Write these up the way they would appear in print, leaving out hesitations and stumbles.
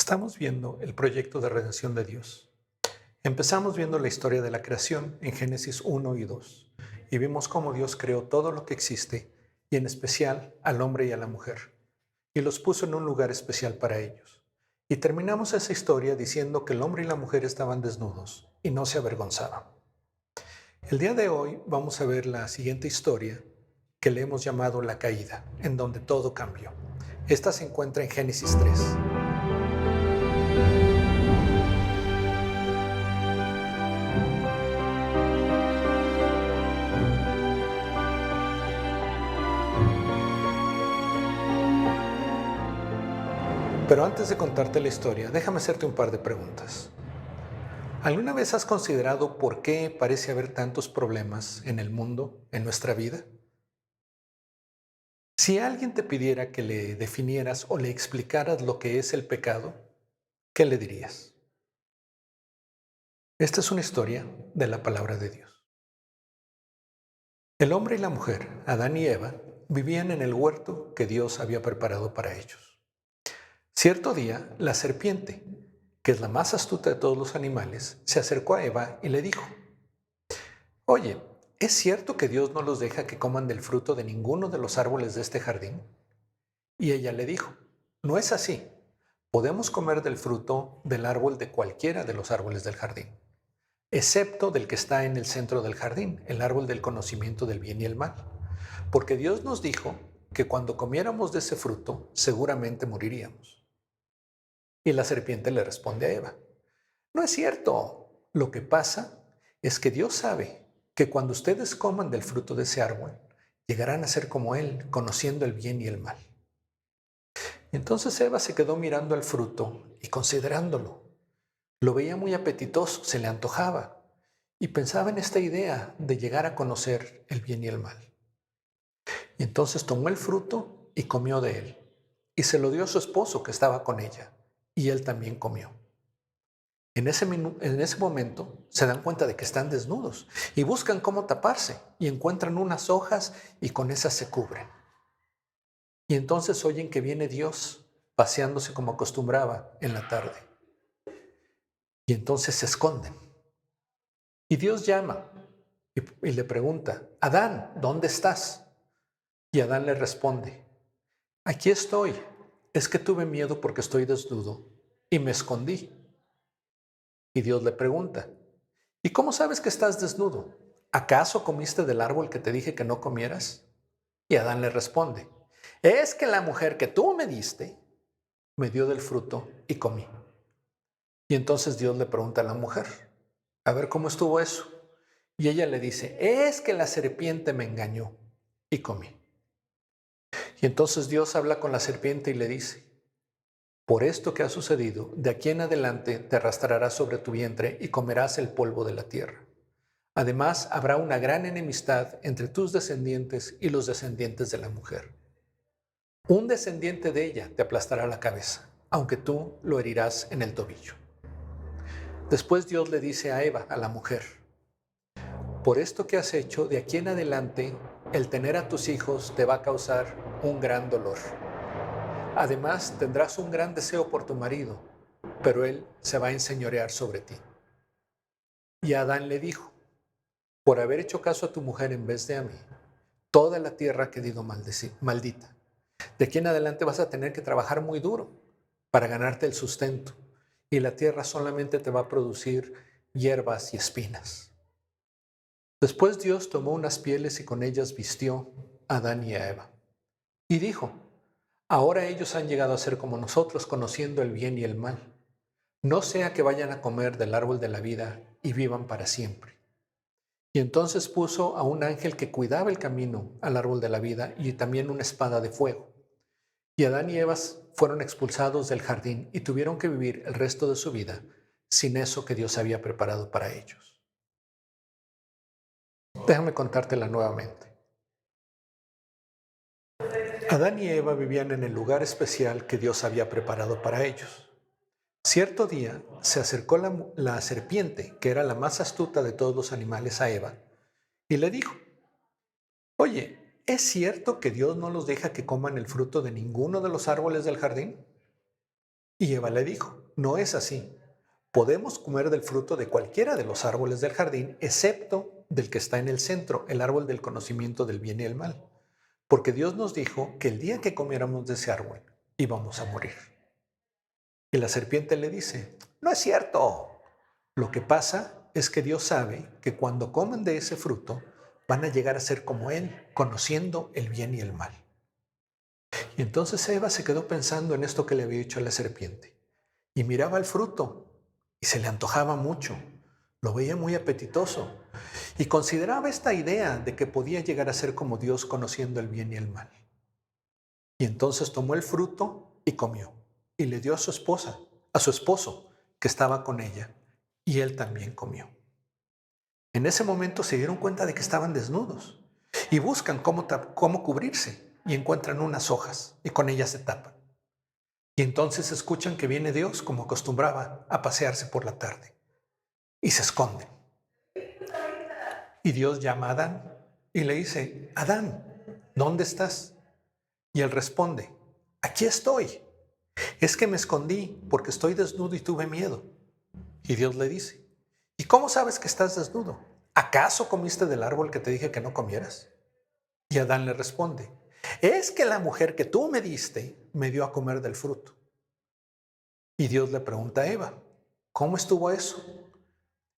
Estamos viendo el proyecto de redención de Dios. Empezamos viendo la historia de la creación en Génesis 1 y 2 y vimos cómo Dios creó todo lo que existe y en especial al hombre y a la mujer y los puso en un lugar especial para ellos. Y terminamos esa historia diciendo que el hombre y la mujer estaban desnudos y no se avergonzaban. El día de hoy vamos a ver la siguiente historia que le hemos llamado la caída, en donde todo cambió. Esta se encuentra en Génesis 3. Pero antes de contarte la historia, déjame hacerte un par de preguntas. ¿Alguna vez has considerado por qué parece haber tantos problemas en el mundo, en nuestra vida? Si alguien te pidiera que le definieras o le explicaras lo que es el pecado, ¿qué le dirías? Esta es una historia de la palabra de Dios. El hombre y la mujer, Adán y Eva, vivían en el huerto que Dios había preparado para ellos. Cierto día, la serpiente, que es la más astuta de todos los animales, se acercó a Eva y le dijo: Oye, ¿es cierto que Dios no los deja que coman del fruto de ninguno de los árboles de este jardín? Y ella le dijo: No es así. Podemos comer del fruto del árbol de cualquiera de los árboles del jardín, excepto del que está en el centro del jardín, el árbol del conocimiento del bien y el mal. Porque Dios nos dijo que cuando comiéramos de ese fruto, seguramente moriríamos. Y la serpiente le responde a Eva: No es cierto. Lo que pasa es que Dios sabe que cuando ustedes coman del fruto de ese árbol, llegarán a ser como Él, conociendo el bien y el mal. Y entonces Eva se quedó mirando el fruto y considerándolo. Lo veía muy apetitoso, se le antojaba, y pensaba en esta idea de llegar a conocer el bien y el mal. Y entonces tomó el fruto y comió de él, y se lo dio a su esposo que estaba con ella, y él también comió. En ese momento se dan cuenta de que están desnudos y buscan cómo taparse y encuentran unas hojas y con esas se cubren. Y entonces oyen que viene Dios paseándose como acostumbraba en la tarde. Y entonces se esconden. Y Dios llama y le pregunta: Adán, ¿dónde estás? Y Adán le responde: Aquí estoy. Es que tuve miedo porque estoy desnudo y me escondí. Y Dios le pregunta: ¿Y cómo sabes que estás desnudo? ¿Acaso comiste del árbol que te dije que no comieras? Y Adán le responde: Es que la mujer que tú me diste me dio del fruto y comí. Y entonces Dios le pregunta a la mujer: A ver, ¿cómo estuvo eso? Y ella le dice: Es que la serpiente me engañó y comí. Y entonces Dios habla con la serpiente y le dice: Por esto que ha sucedido, de aquí en adelante te arrastrarás sobre tu vientre y comerás el polvo de la tierra. Además, habrá una gran enemistad entre tus descendientes y los descendientes de la mujer. Un descendiente de ella te aplastará la cabeza, aunque tú lo herirás en el tobillo. Después Dios le dice a Eva, a la mujer: Por esto que has hecho, de aquí en adelante, el tener a tus hijos te va a causar un gran dolor. Además, tendrás un gran deseo por tu marido, pero él se va a enseñorear sobre ti. Y Adán le dijo: Por haber hecho caso a tu mujer en vez de a mí, toda la tierra ha quedado maldita. De aquí en adelante vas a tener que trabajar muy duro para ganarte el sustento, y la tierra solamente te va a producir hierbas y espinas. Después Dios tomó unas pieles y con ellas vistió a Adán y a Eva. Y dijo: Ahora ellos han llegado a ser como nosotros, conociendo el bien y el mal. No sea que vayan a comer del árbol de la vida y vivan para siempre. Y entonces puso a un ángel que cuidaba el camino al árbol de la vida y también una espada de fuego. Y Adán y Eva fueron expulsados del jardín y tuvieron que vivir el resto de su vida sin eso que Dios había preparado para ellos. Déjame contártela nuevamente. Adán y Eva vivían en el lugar especial que Dios había preparado para ellos. Cierto día se acercó la serpiente, que era la más astuta de todos los animales, a Eva y le dijo: Oye, ¿es cierto que Dios no los deja que coman el fruto de ninguno de los árboles del jardín? Y Eva le dijo, no es así. Podemos comer del fruto de cualquiera de los árboles del jardín, excepto del que está en el centro, el árbol del conocimiento del bien y el mal. Porque Dios nos dijo que el día que comiéramos de ese árbol íbamos a morir. Y la serpiente le dice, no es cierto. Lo que pasa es que Dios sabe que cuando coman de ese fruto van a llegar a ser como Él, conociendo el bien y el mal. Y entonces Eva se quedó pensando en esto que le había dicho la serpiente. Y miraba el fruto y se le antojaba mucho. Lo veía muy apetitoso. Y consideraba esta idea de que podía llegar a ser como Dios conociendo el bien y el mal. Y entonces tomó el fruto y comió. Y le dio a su esposa, a su esposo, que estaba con ella. Y él también comió. En ese momento se dieron cuenta de que estaban desnudos. Y buscan cómo cubrirse. Y encuentran unas hojas y con ellas se tapan. Y entonces escuchan que viene Dios, como acostumbraba, a pasearse por la tarde. Y se esconden. Y Dios llama a Adán y le dice, Adán, ¿dónde estás? Y él responde, aquí estoy. Es que me escondí porque estoy desnudo y tuve miedo. Y Dios le dice, ¿y cómo sabes que estás desnudo? ¿Acaso comiste del árbol que te dije que no comieras? Y Adán le responde, es que la mujer que tú me diste me dio a comer del fruto. Y Dios le pregunta a Eva, ¿cómo estuvo eso?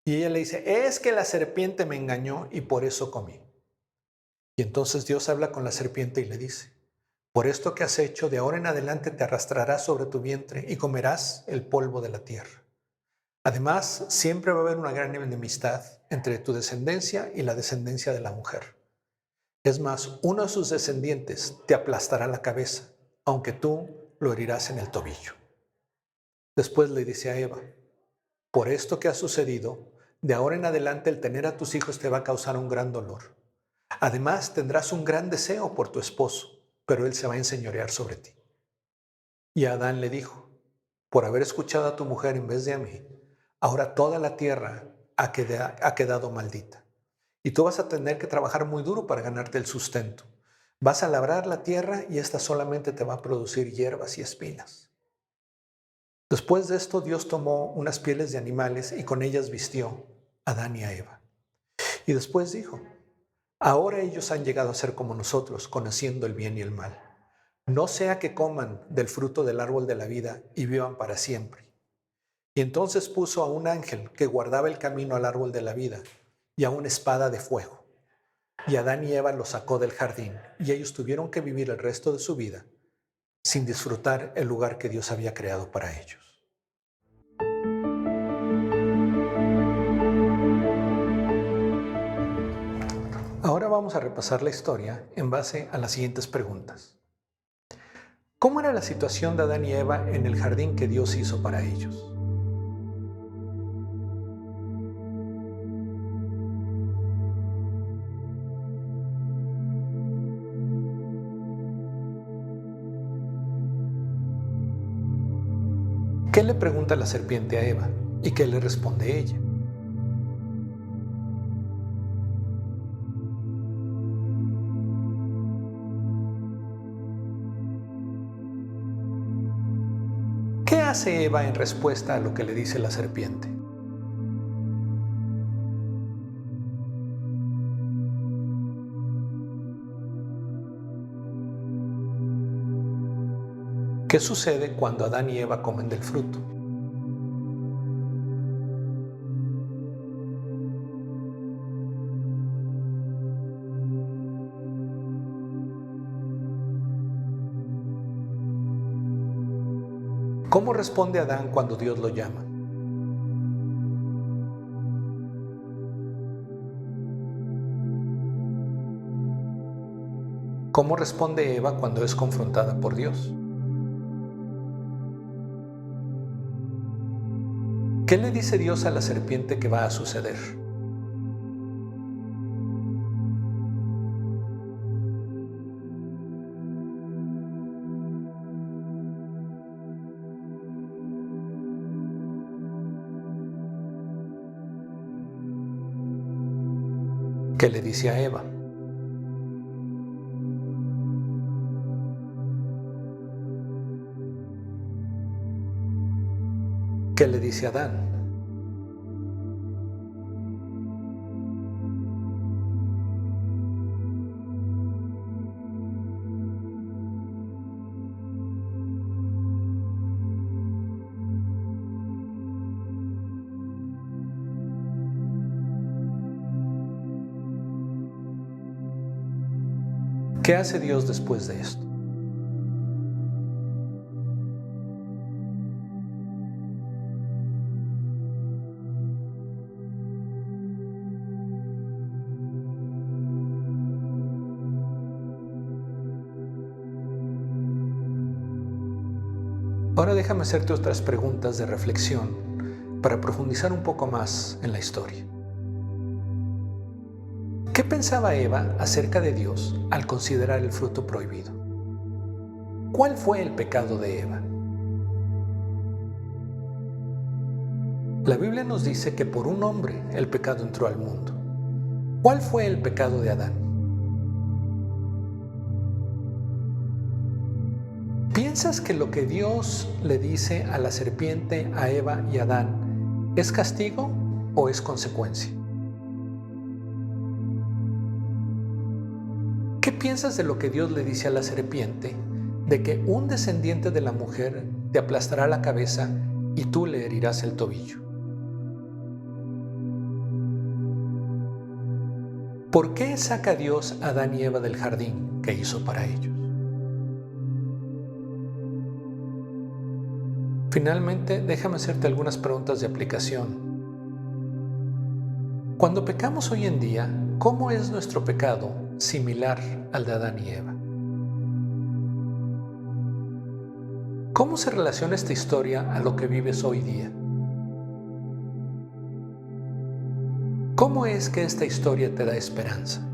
Y ella le dice, es que la serpiente me engañó y por eso comí. Y entonces Dios habla con la serpiente y le dice, por esto que has hecho, de ahora en adelante te arrastrarás sobre tu vientre y comerás el polvo de la tierra. Además, siempre va a haber una gran enemistad entre tu descendencia y la descendencia de la mujer. Es más, uno de sus descendientes te aplastará la cabeza, aunque tú lo herirás en el tobillo. Después le dice a Eva, por esto que ha sucedido, de ahora en adelante el tener a tus hijos te va a causar un gran dolor. Además, tendrás un gran deseo por tu esposo, pero él se va a enseñorear sobre ti. Y Adán le dijo, por haber escuchado a tu mujer en vez de a mí, ahora toda la tierra ha quedado maldita. Y tú vas a tener que trabajar muy duro para ganarte el sustento. Vas a labrar la tierra y esta solamente te va a producir hierbas y espinas. Después de esto, Dios tomó unas pieles de animales y con ellas vistió a Adán y a Eva. Y después dijo, ahora ellos han llegado a ser como nosotros, conociendo el bien y el mal. No sea que coman del fruto del árbol de la vida y vivan para siempre. Y entonces puso a un ángel que guardaba el camino al árbol de la vida y a una espada de fuego. Y Adán y Eva los sacó del jardín y ellos tuvieron que vivir el resto de su vida sin disfrutar el lugar que Dios había creado para ellos. Ahora vamos a repasar la historia en base a las siguientes preguntas. ¿Cómo era la situación de Adán y Eva en el jardín que Dios hizo para ellos? ¿Qué le pregunta la serpiente a Eva? ¿Y qué le responde ella? ¿Qué hace Eva en respuesta a lo que le dice la serpiente? ¿Qué sucede cuando Adán y Eva comen del fruto? ¿Cómo responde Adán cuando Dios lo llama? ¿Cómo responde Eva cuando es confrontada por Dios? ¿Qué le dice Dios a la serpiente que va a suceder? ¿Qué le dice a Eva? ¿Qué le dice a Adán? ¿Qué hace Dios después de esto? Ahora déjame hacerte otras preguntas de reflexión para profundizar un poco más en la historia. ¿Qué pensaba Eva acerca de Dios al considerar el fruto prohibido? ¿Cuál fue el pecado de Eva? La Biblia nos dice que por un hombre el pecado entró al mundo. ¿Cuál fue el pecado de Adán? ¿Piensas que lo que Dios le dice a la serpiente, a Eva y a Adán es castigo o es consecuencia? ¿Qué piensas de lo que Dios le dice a la serpiente, de que un descendiente de la mujer te aplastará la cabeza y tú le herirás el tobillo? ¿Por qué saca Dios a Adán y Eva del jardín que hizo para ellos? Finalmente, déjame hacerte algunas preguntas de aplicación. Cuando pecamos hoy en día, ¿cómo es nuestro pecado similar al de Adán y Eva? ¿Cómo se relaciona esta historia a lo que vives hoy día? ¿Cómo es que esta historia te da esperanza?